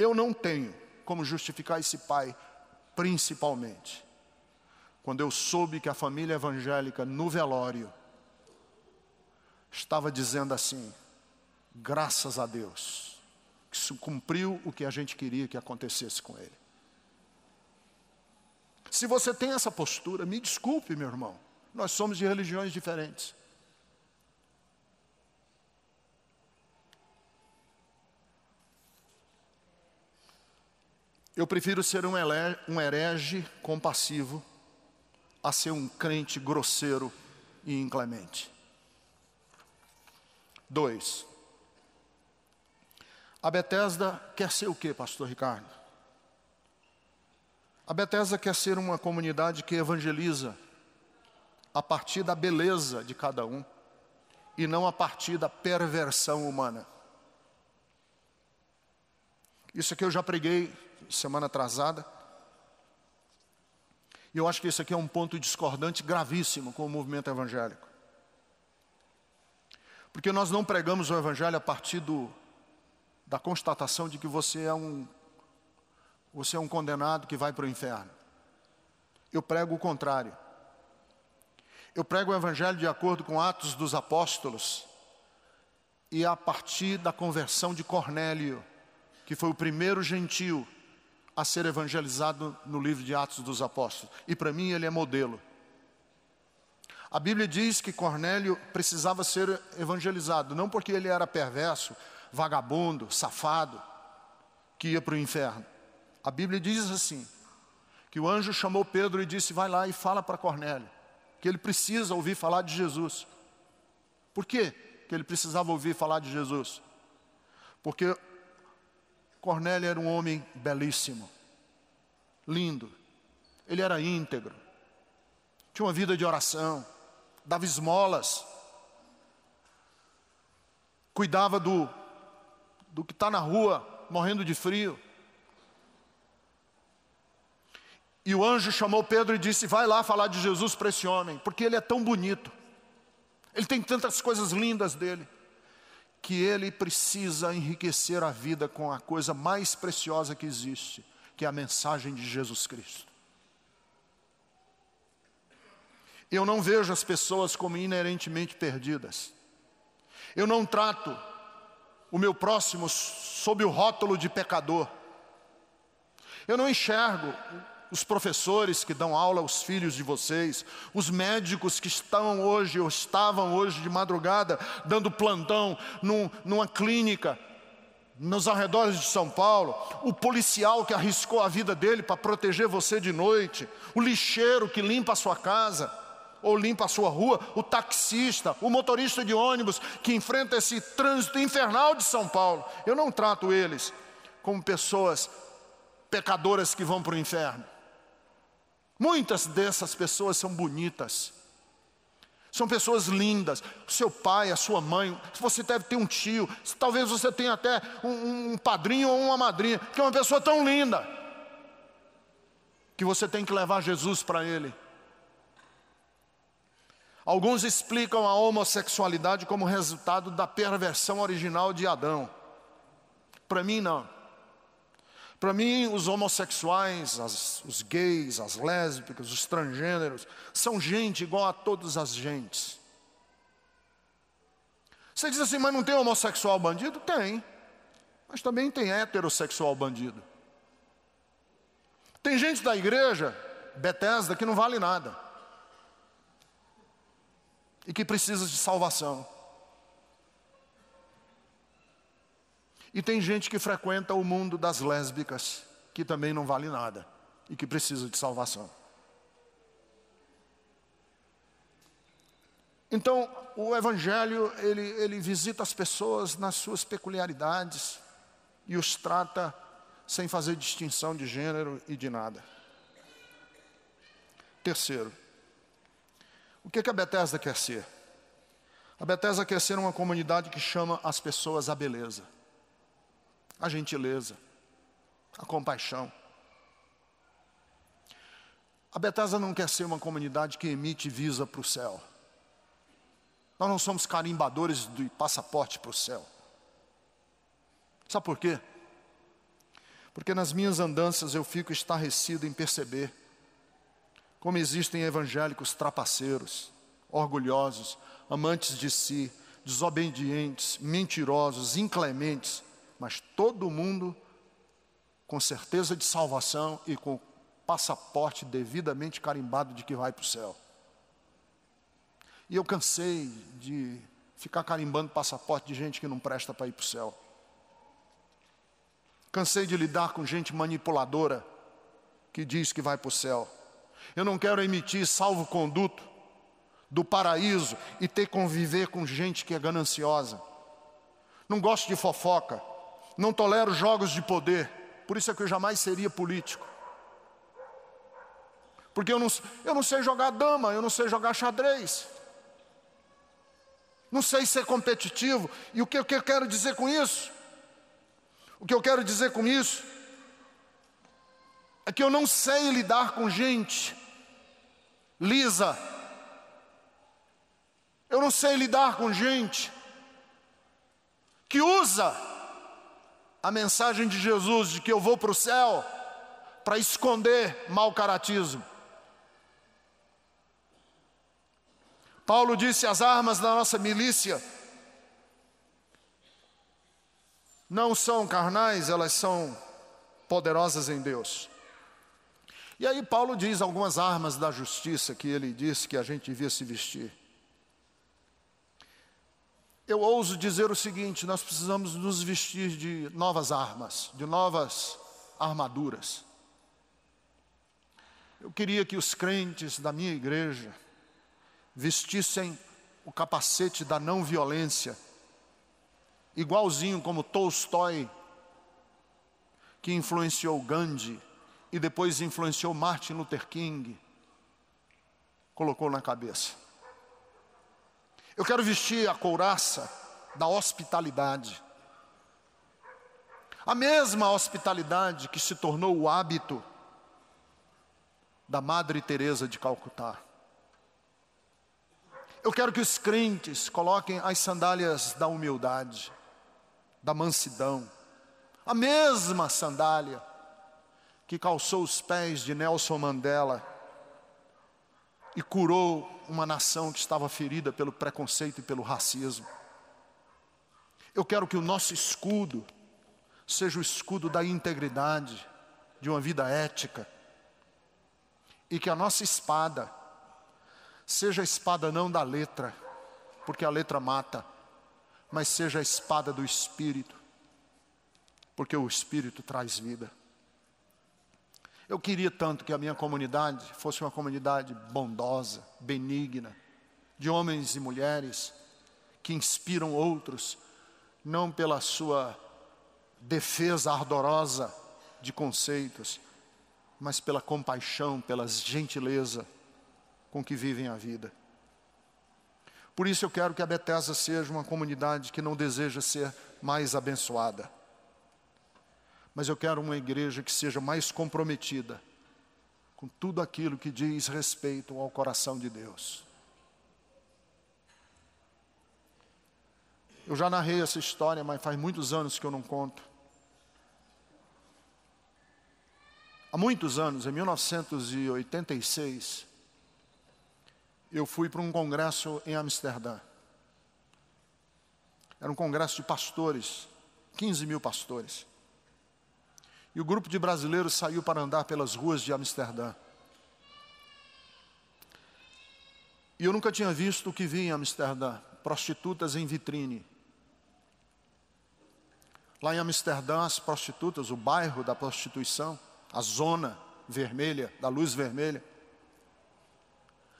Eu não tenho como justificar esse pai, principalmente quando eu soube que a família evangélica no velório estava dizendo assim: graças a Deus, que se cumpriu o que a gente queria que acontecesse com ele. Se você tem essa postura, me desculpe, meu irmão, nós somos de religiões diferentes. Eu prefiro ser um herege compassivo a ser um crente grosseiro e inclemente. 2. A Bethesda quer ser o quê, pastor Ricardo? A Bethesda quer ser uma comunidade que evangeliza a partir da beleza de cada um e não a partir da perversão humana. Isso aqui eu já preguei semana atrasada, e eu acho que esse aqui é um ponto discordante gravíssimo com o movimento evangélico, porque nós não pregamos o evangelho a partir da constatação de que você é um condenado que vai para o inferno. Eu prego o contrário. Eu prego o evangelho de acordo com Atos dos Apóstolos e a partir da conversão de Cornélio, que foi o primeiro gentio a ser evangelizado no livro de Atos dos Apóstolos. E para mim ele é modelo. A Bíblia diz que Cornélio precisava ser evangelizado, não porque ele era perverso, vagabundo, safado, que ia para o inferno. A Bíblia diz assim, que o anjo chamou Pedro e disse: vai lá e fala para Cornélio, que ele precisa ouvir falar de Jesus. Por quê que ele precisava ouvir falar de Jesus? Porque Cornélio era um homem belíssimo, lindo, ele era íntegro, tinha uma vida de oração, dava esmolas, cuidava do que está na rua, morrendo de frio. E o anjo chamou Pedro e disse: vai lá falar de Jesus para esse homem, porque ele é tão bonito, ele tem tantas coisas lindas dele, que ele precisa enriquecer a vida com a coisa mais preciosa que existe, que é a mensagem de Jesus Cristo. Eu não vejo as pessoas como inerentemente perdidas. Eu não trato o meu próximo sob o rótulo de pecador. Eu não enxergo os professores que dão aula aos filhos de vocês, os médicos que estão hoje ou estavam hoje de madrugada dando plantão numa clínica nos arredores de São Paulo, o policial que arriscou a vida dele para proteger você de noite, o lixeiro que limpa a sua casa ou limpa a sua rua, o taxista, o motorista de ônibus que enfrenta esse trânsito infernal de São Paulo. Eu não trato eles como pessoas pecadoras que vão para o inferno. Muitas dessas pessoas são bonitas, são pessoas lindas. O seu pai, a sua mãe, você deve ter um tio, talvez você tenha até um padrinho ou uma madrinha, que é uma pessoa tão linda, que você tem que levar Jesus para ele. Alguns explicam a homossexualidade como resultado da perversão original de Adão. Para mim, não. Para mim, os homossexuais, os gays, as lésbicas, os transgêneros, são gente igual a todas as gentes. Você diz assim, mas não tem homossexual bandido? Tem. Mas também tem heterossexual bandido. Tem gente da igreja, Bethesda, que não vale nada. E que precisa de salvação. E tem gente que frequenta o mundo das lésbicas, que também não vale nada e que precisa de salvação. Então, o Evangelho, ele visita as pessoas nas suas peculiaridades e os trata sem fazer distinção de gênero e de nada. Terceiro, o que a Bethesda quer ser? A Bethesda quer ser uma comunidade que chama as pessoas à beleza, a gentileza, a compaixão. A Bethesda não quer ser uma comunidade que emite visa para o céu. Nós não somos carimbadores de passaporte para o céu. Sabe por quê? Porque nas minhas andanças eu fico estarrecido em perceber como existem evangélicos trapaceiros, orgulhosos, amantes de si, desobedientes, mentirosos, inclementes, mas todo mundo com certeza de salvação e com passaporte devidamente carimbado de que vai para o céu. E eu cansei de ficar carimbando passaporte de gente que não presta para ir para o céu. Cansei de lidar com gente manipuladora que diz que vai para o céu. Eu não quero emitir salvo-conduto do paraíso e ter que conviver com gente que é gananciosa. Não gosto de fofoca. Não tolero jogos de poder. Por isso é que eu jamais seria político. Porque eu não sei jogar dama, eu não sei jogar xadrez. Não sei ser competitivo. E o que eu quero dizer com isso? O que eu quero dizer com isso é que eu não sei lidar com gente lisa. Eu não sei lidar com gente que usa a mensagem de Jesus de que eu vou para o céu para esconder mau caratismo. Paulo disse: as armas da nossa milícia não são carnais, elas são poderosas em Deus. E aí Paulo diz algumas armas da justiça que ele disse que a gente devia se vestir. Eu ouso dizer o seguinte: nós precisamos nos vestir de novas armas, de novas armaduras. Eu queria que os crentes da minha igreja vestissem o capacete da não violência, igualzinho como Tolstói, que influenciou Gandhi e depois influenciou Martin Luther King, colocou na cabeça. Eu quero vestir a couraça da hospitalidade. A mesma hospitalidade que se tornou o hábito da Madre Teresa de Calcutá. Eu quero que os crentes coloquem as sandálias da humildade, da mansidão. A mesma sandália que calçou os pés de Nelson Mandela e curou uma nação que estava ferida pelo preconceito e pelo racismo. Eu quero que o nosso escudo seja o escudo da integridade, de uma vida ética, E que a nossa espada seja a espada não da letra, porque a letra mata, mas seja a espada do Espírito, porque o Espírito traz vida. Eu queria tanto que a minha comunidade fosse uma comunidade bondosa, benigna, de homens e mulheres que inspiram outros, não pela sua defesa ardorosa de conceitos, mas pela compaixão, pela gentileza com que vivem a vida. Por isso eu quero que a Bethesda seja uma comunidade que não deseja ser mais abençoada, mas eu quero uma igreja que seja mais comprometida com tudo aquilo que diz respeito ao coração de Deus. Eu já narrei essa história, mas faz muitos anos que eu não conto. Há muitos anos, em 1986, eu fui para um congresso em Amsterdã. Era um congresso de pastores, 15 mil pastores. E o grupo de brasileiros saiu para andar pelas ruas de Amsterdã. E eu nunca tinha visto o que vi em Amsterdã, prostitutas em vitrine. Lá em Amsterdã, as prostitutas, o bairro da prostituição, a zona vermelha, da luz vermelha,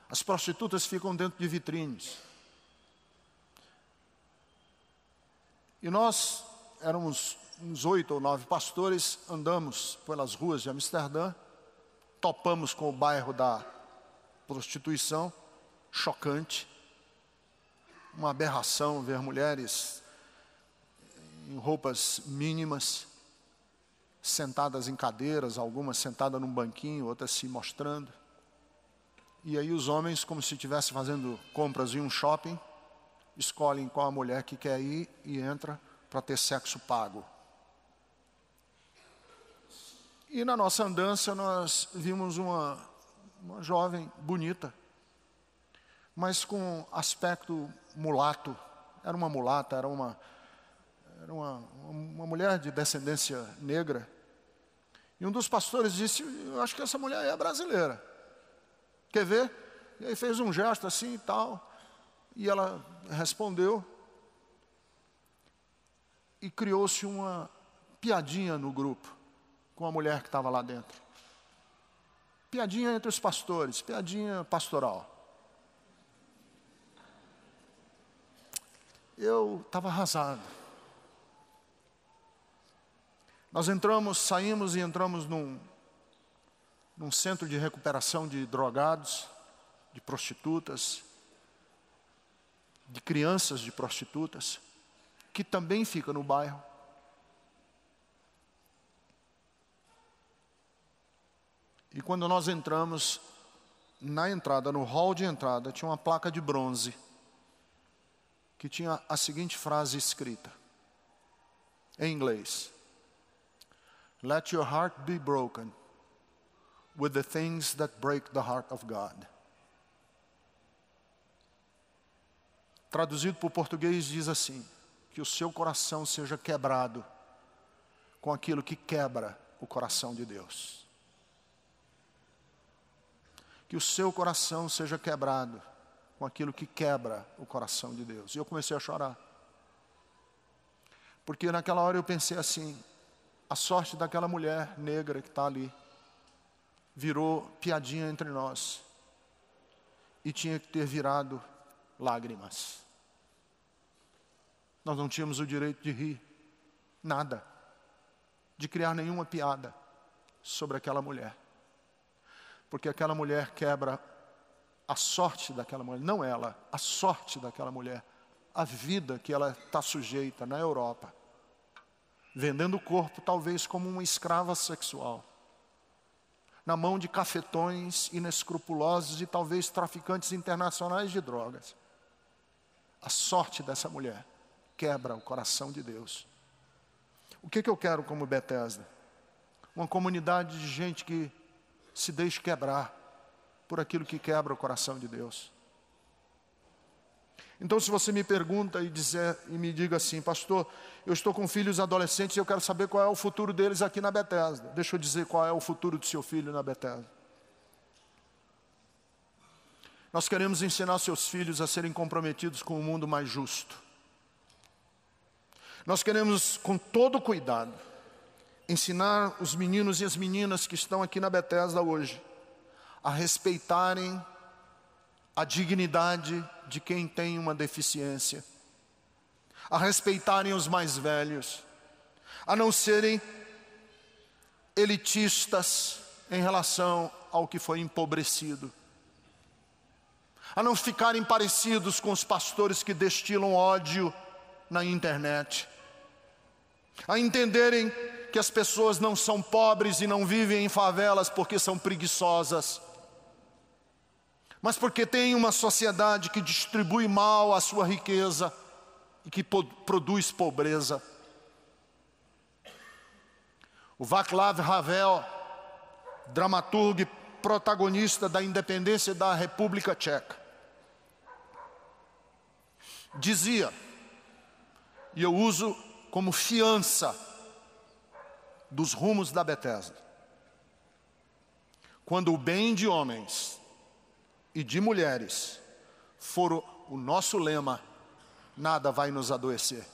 as prostitutas ficam dentro de vitrines. E nós éramos uns 8 ou 9 pastores, andamos pelas ruas de Amsterdã, topamos com o bairro da prostituição, chocante, uma aberração ver mulheres em roupas mínimas, sentadas em cadeiras, algumas sentadas num banquinho, outras se mostrando. E aí os homens, como se estivessem fazendo compras em um shopping, escolhem qual a mulher que quer ir e entra para ter sexo pago. E na nossa andança nós vimos uma jovem bonita, mas com aspecto mulato. Era uma mulata, era uma mulher de descendência negra. E um dos pastores disse: eu acho que essa mulher é brasileira. Quer ver? E aí fez um gesto assim e tal. E ela respondeu. E criou-se uma piadinha no grupo com a mulher que estava lá dentro. Piadinha entre os pastores, piadinha pastoral. Eu estava arrasado. Nós saímos e entramos num centro de recuperação de drogados, de prostitutas, de crianças de prostitutas, que também fica no bairro. E quando nós entramos, na entrada, no hall de entrada, tinha uma placa de bronze, que tinha a seguinte frase escrita, em inglês: Let your heart be broken with the things that break the heart of God. Traduzido para o português diz assim: que o seu coração seja quebrado com aquilo que quebra o coração de Deus. Que o seu coração seja quebrado com aquilo que quebra o coração de Deus. E eu comecei a chorar. Porque naquela hora eu pensei assim: a sorte daquela mulher negra que está ali virou piadinha entre nós. E tinha que ter virado lágrimas. Nós não tínhamos o direito de rir, nada, de criar nenhuma piada sobre aquela mulher. Porque aquela mulher quebra a sorte daquela mulher, não ela, a sorte daquela mulher, a vida que ela está sujeita na Europa, vendendo o corpo talvez como uma escrava sexual, na mão de cafetões inescrupulosos e talvez traficantes internacionais de drogas. A sorte dessa mulher quebra o coração de Deus. O que eu quero como Bethesda? Uma comunidade de gente que se deixe quebrar por aquilo que quebra o coração de Deus. Então, se você me pergunta e me diga assim: pastor, eu estou com filhos adolescentes e eu quero saber qual é o futuro deles aqui na Bethesda. Deixa eu dizer qual é o futuro do seu filho na Bethesda. Nós queremos ensinar seus filhos a serem comprometidos com um mundo mais justo. Nós queremos, com todo cuidado, ensinar os meninos e as meninas que estão aqui na Bethesda hoje a respeitarem a dignidade de quem tem uma deficiência, a respeitarem os mais velhos, a não serem elitistas em relação ao que foi empobrecido, a não ficarem parecidos com os pastores que destilam ódio na internet, a entenderem que as pessoas não são pobres e não vivem em favelas porque são preguiçosas, mas porque tem uma sociedade que distribui mal a sua riqueza e que produz pobreza. O Václav Havel, dramaturgo e protagonista da independência da República Tcheca, dizia, e eu uso como fiança dos rumos da Bethesda: quando o bem de homens e de mulheres for o nosso lema, nada vai nos adoecer.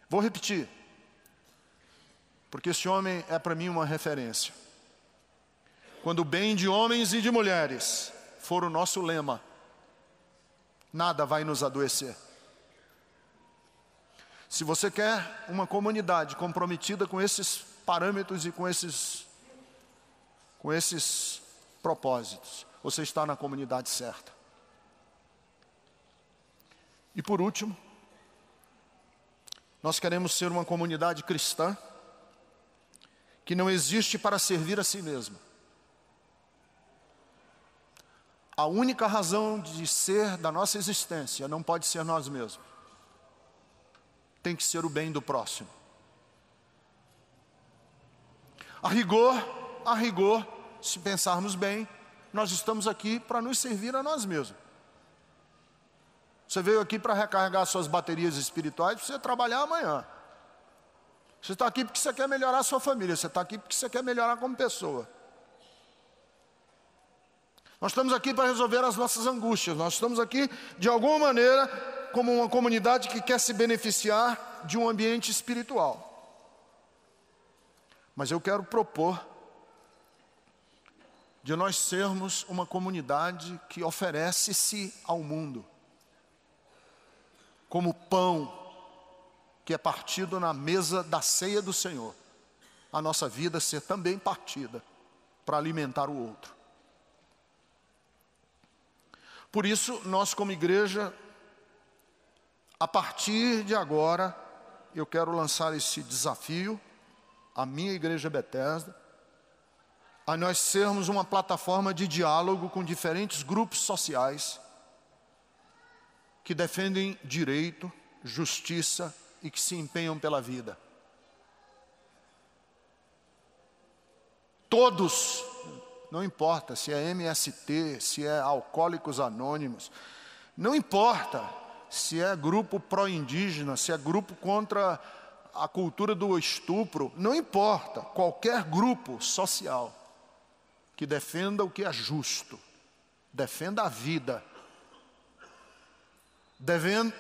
Vou repetir, porque esse homem é para mim uma referência. Quando o bem de homens e de mulheres for o nosso lema, nada vai nos adoecer. Se você quer uma comunidade comprometida com esses parâmetros e com esses propósitos, você está na comunidade certa. E por último, nós queremos ser uma comunidade cristã que não existe para servir a si mesma. A única razão de ser da nossa existência não pode ser nós mesmos. Tem que ser o bem do próximo. A rigor, se pensarmos bem, nós estamos aqui para nos servir a nós mesmos. Você veio aqui para recarregar suas baterias espirituais para você trabalhar amanhã. Você está aqui porque você quer melhorar a sua família, você está aqui porque você quer melhorar como pessoa. Nós estamos aqui para resolver as nossas angústias, nós estamos aqui, de alguma maneira, como uma comunidade que quer se beneficiar de um ambiente espiritual. Mas eu quero propor de nós sermos uma comunidade que oferece-se ao mundo, como pão que é partido na mesa da ceia do Senhor, a nossa vida ser também partida para alimentar o outro. Por isso, nós como igreja, a partir de agora, eu quero lançar esse desafio à minha igreja Bethesda, a nós sermos uma plataforma de diálogo com diferentes grupos sociais que defendem direito, justiça e que se empenham pela vida. Todos, não importa se é MST, se é Alcoólicos Anônimos, não importa se é grupo pró-indígena, se é grupo contra a cultura do estupro, não importa, qualquer grupo social que defenda o que é justo, defenda a vida,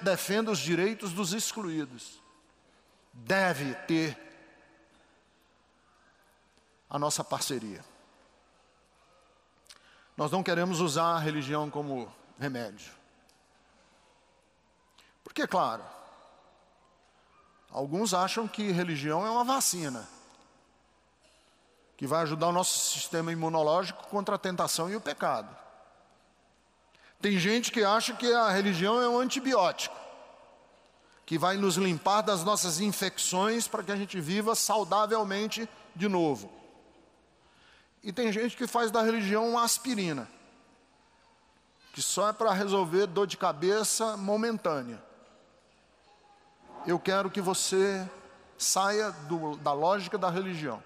defenda os direitos dos excluídos, deve ter a nossa parceria. Nós não queremos usar a religião como remédio. Porque, claro, alguns acham que religião é uma vacina, que vai ajudar o nosso sistema imunológico contra a tentação e o pecado. Tem gente que acha que a religião é um antibiótico, que vai nos limpar das nossas infecções para que a gente viva saudavelmente de novo. E tem gente que faz da religião uma aspirina, que só é para resolver dor de cabeça momentânea. Eu quero que você saia da lógica da religião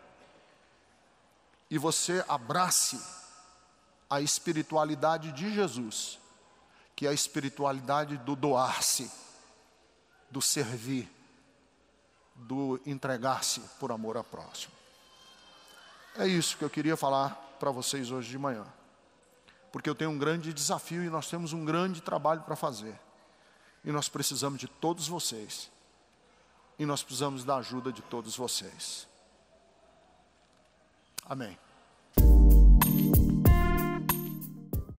e você abrace a espiritualidade de Jesus, que é a espiritualidade do doar-se, do servir, do entregar-se por amor ao próximo. É isso que eu queria falar para vocês hoje de manhã. porque eu tenho um grande desafio e nós temos um grande trabalho para fazer. E nós precisamos de todos vocês. E nós precisamos da ajuda de todos vocês. Amém.